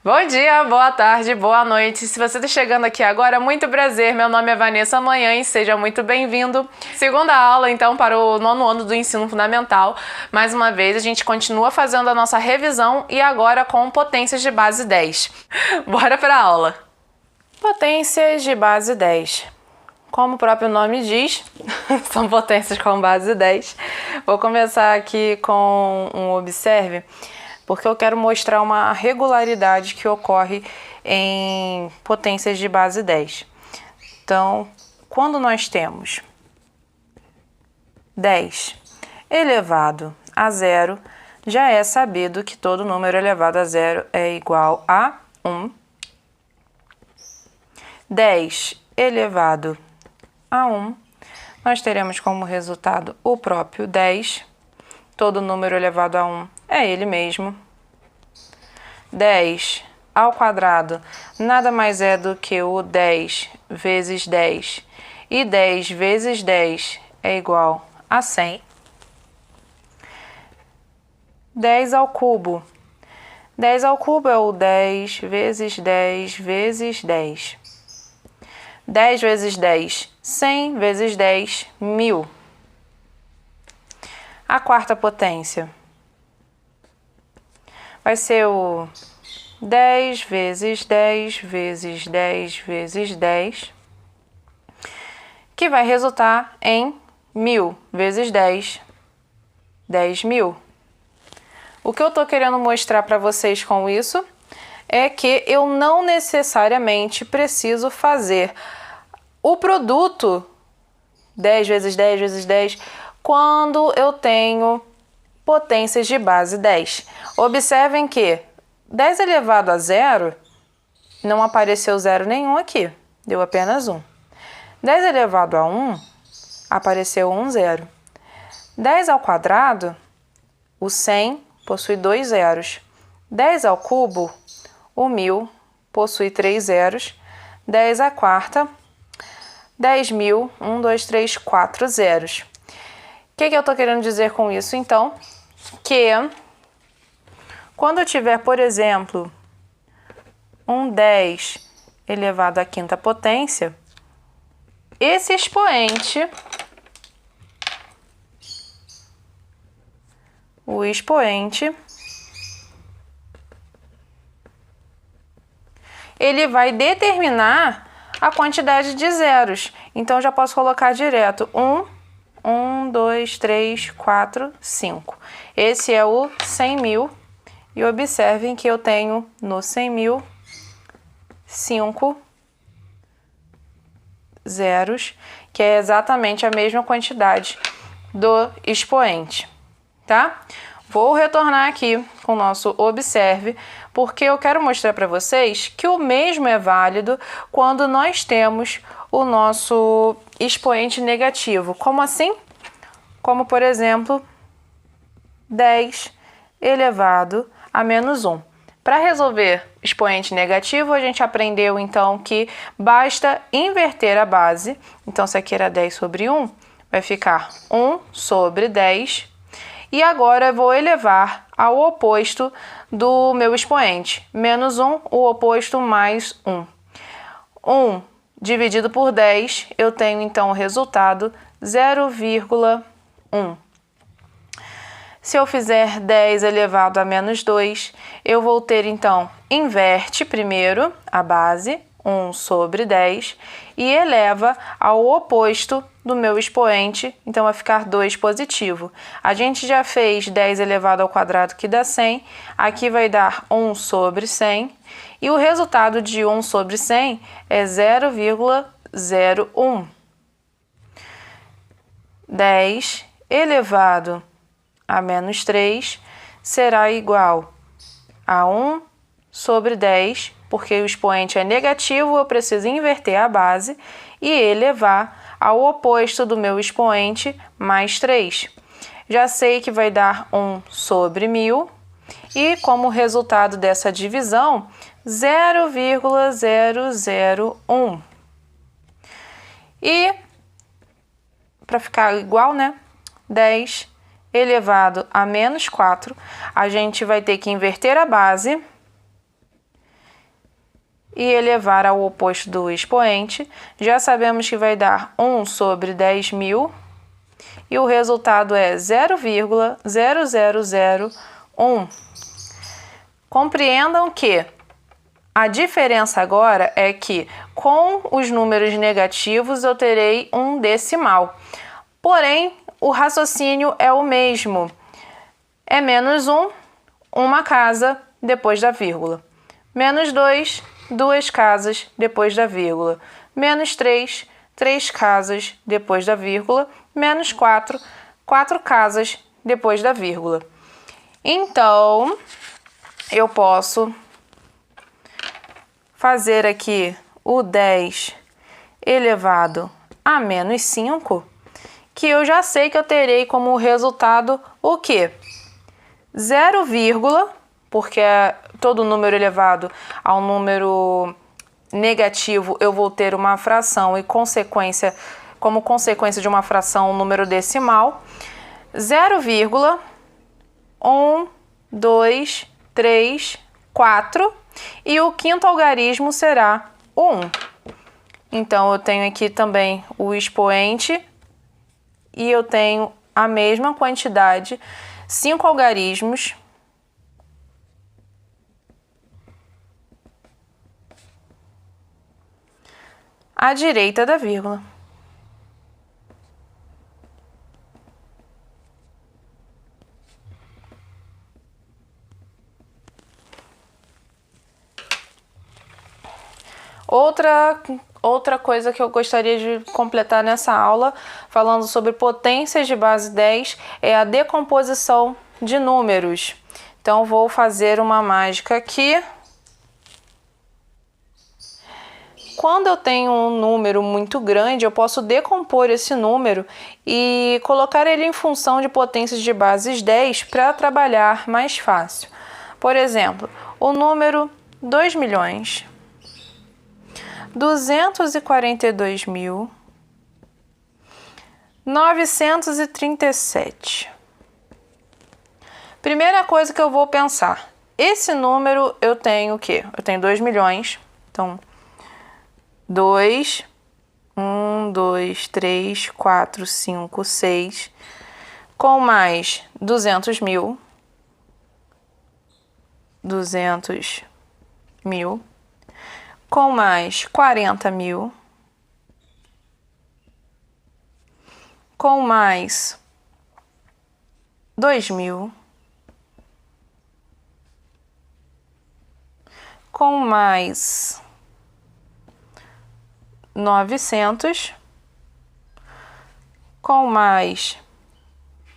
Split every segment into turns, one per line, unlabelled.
Bom dia, boa tarde, boa noite. Se você está chegando aqui agora, muito prazer. Meu nome é Vanessa Manhães, seja muito bem-vindo. Segunda aula, então, para o 9º ano do ensino fundamental. Mais uma vez, a gente continua fazendo a nossa revisão e agora com potências de base 10. Bora para a aula. Potências de base 10. Como o próprio nome diz, são potências com base 10. Vou começar aqui com um observe, porque eu quero mostrar uma regularidade que ocorre em potências de base 10. Então, quando nós temos 10 elevado a zero, já é sabido que todo número elevado a zero é igual a 1. 10 elevado a 1, nós teremos como resultado o próprio 10. Todo número elevado a 1 é ele mesmo. 10 ao quadrado nada mais é do que o 10 vezes 10. E 10 vezes 10 é igual a 100. 10 ao cubo. 10 ao cubo é o 10 vezes 10 vezes 10. 10 vezes 10, 100 vezes 10, 1000. A quarta potência vai ser o 10 vezes 10 vezes 10 vezes 10, que vai resultar em 1000 vezes 10, 10.000. O que eu estou querendo mostrar para vocês com isso é que eu não necessariamente preciso fazer o produto 10 vezes 10 vezes 10 quando eu tenho potências de base 10. Observem que 10 elevado a zero, não apareceu zero nenhum aqui, deu apenas 1. 10 elevado a 1, apareceu 1 zero. 10 ao quadrado, o 100 possui 2 zeros. 10 ao cubo, o 1000 possui 3 zeros. 10 à quarta, 10.000, 1, 2, 3, 4 zeros. O que eu estou querendo dizer com isso, então? Que quando eu tiver, por exemplo, um 10 elevado à quinta potência, esse expoente, o expoente, ele vai determinar a quantidade de zeros. Então, eu já posso colocar direto 1, 2, 3, 4, 5. Esse é o 100.000. E observem que eu tenho no 100.000 5 zeros, que é exatamente a mesma quantidade do expoente, tá? Vou retornar aqui com o nosso observe, porque eu quero mostrar para vocês que o mesmo é válido quando nós temos o nosso expoente negativo. Como assim? Como, por exemplo, 10 elevado a menos 1. Para resolver expoente negativo, a gente aprendeu, então, que basta inverter a base. Então, se aqui era 10 sobre 1, vai ficar 1 sobre 10. E agora eu vou elevar ao oposto do meu expoente. Menos 1, o oposto mais 1. 1 dividido por 10, eu tenho então o resultado 0,1. Se eu fizer 10 elevado a menos 2, eu vou ter então, inverte primeiro a base, 1 sobre 10, e eleva ao oposto do meu expoente, então vai ficar 2 positivo. A gente já fez 10 elevado ao quadrado, que dá 100, aqui vai dar 1 sobre 100, e o resultado de 1 sobre 100 é 0,01. 10 elevado a menos 3 será igual a 1 sobre 10, porque o expoente é negativo, eu preciso inverter a base e elevar ao oposto do meu expoente mais 3. Já sei que vai dar 1 sobre 1000 e, como resultado dessa divisão, 0,001. E, para ficar igual, né? 10 elevado a menos 4, a gente vai ter que inverter a base e elevar ao oposto do expoente, já sabemos que vai dar 1 sobre 10.000 e o resultado é 0,0001. Compreendam que a diferença agora é que com os números negativos eu terei um decimal. Porém, o raciocínio é o mesmo. É menos 1, uma casa depois da vírgula. Menos 2, duas casas depois da vírgula. Menos 3, três casas depois da vírgula. Menos 4, quatro casas depois da vírgula. Então, eu posso fazer aqui o 10 elevado a menos 5, que eu já sei que eu terei como resultado o quê? 0, porque todo número elevado ao número negativo eu vou ter uma fração e como consequência de uma fração, um número decimal. 0,1, 2, 3, 4 e o quinto algarismo será o 1. Então, eu tenho aqui também o expoente e eu tenho a mesma quantidade, 5 algarismos à direita da vírgula. Outra coisa que eu gostaria de completar nessa aula, falando sobre potências de base 10, é a decomposição de números. Então, vou fazer uma mágica aqui. Quando eu tenho um número muito grande, eu posso decompor esse número e colocar ele em função de potências de bases 10 para trabalhar mais fácil. Por exemplo, o número 2.242.937. Primeira coisa que eu vou pensar, esse número eu tenho o quê? Eu tenho 2 milhões, então 2, 1, 2, 3, 4, 5, 6, com mais 200.000, 200.000, com mais 40.000, com mais 2.000, com mais 900, com mais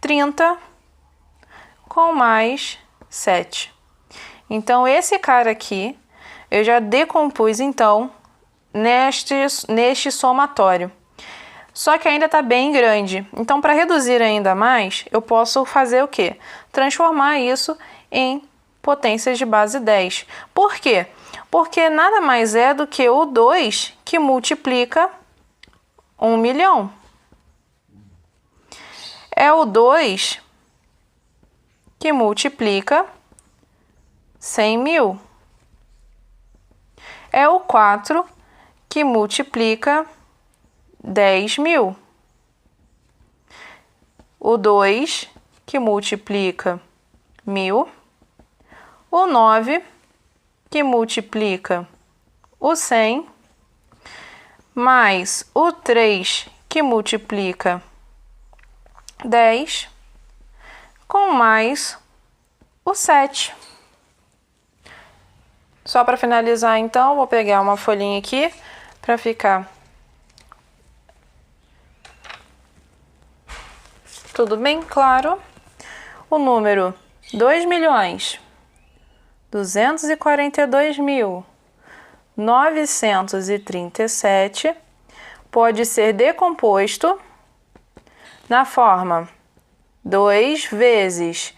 30, com mais 7. Então, esse cara aqui, eu já decompus, então, neste somatório. Só que ainda está bem grande. Então, para reduzir ainda mais, eu posso fazer o quê? Transformar isso em potências de base 10. Por quê? Porque nada mais é do que o 2 que multiplica 1 milhão. É o 2 que multiplica 100.000. É o 4 que multiplica 10.000. O 2 que multiplica 1.000. O 9 que multiplica o 100, mais o 3 que multiplica 10, com mais o 7. Só para finalizar, então, vou pegar uma folhinha aqui para ficar tudo bem claro. O número 2.242.937 pode ser decomposto na forma 2 vezes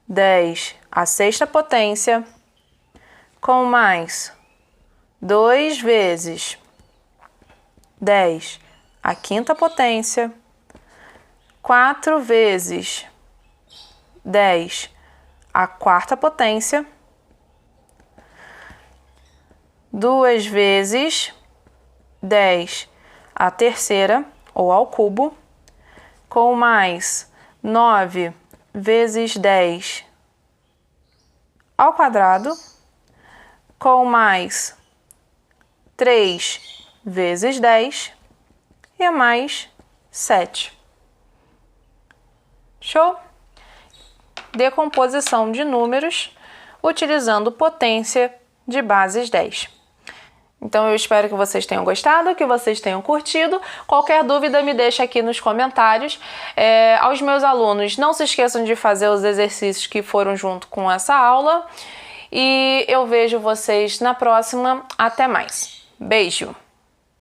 10 à sexta potência, com mais 2 vezes 10 à quinta potência, 4 vezes 10 à quarta potência, 2 vezes 10 à terceira, ou ao cubo, com mais 9 vezes 10 ao quadrado, com mais 3 vezes 10 e mais 7. Show? Decomposição de números utilizando potência de bases 10. Então eu espero que vocês tenham gostado, que vocês tenham curtido. Qualquer dúvida me deixa aqui nos comentários. Aos meus alunos, não se esqueçam de fazer os exercícios que foram junto com essa aula. E eu vejo vocês na próxima. Até mais. Beijo!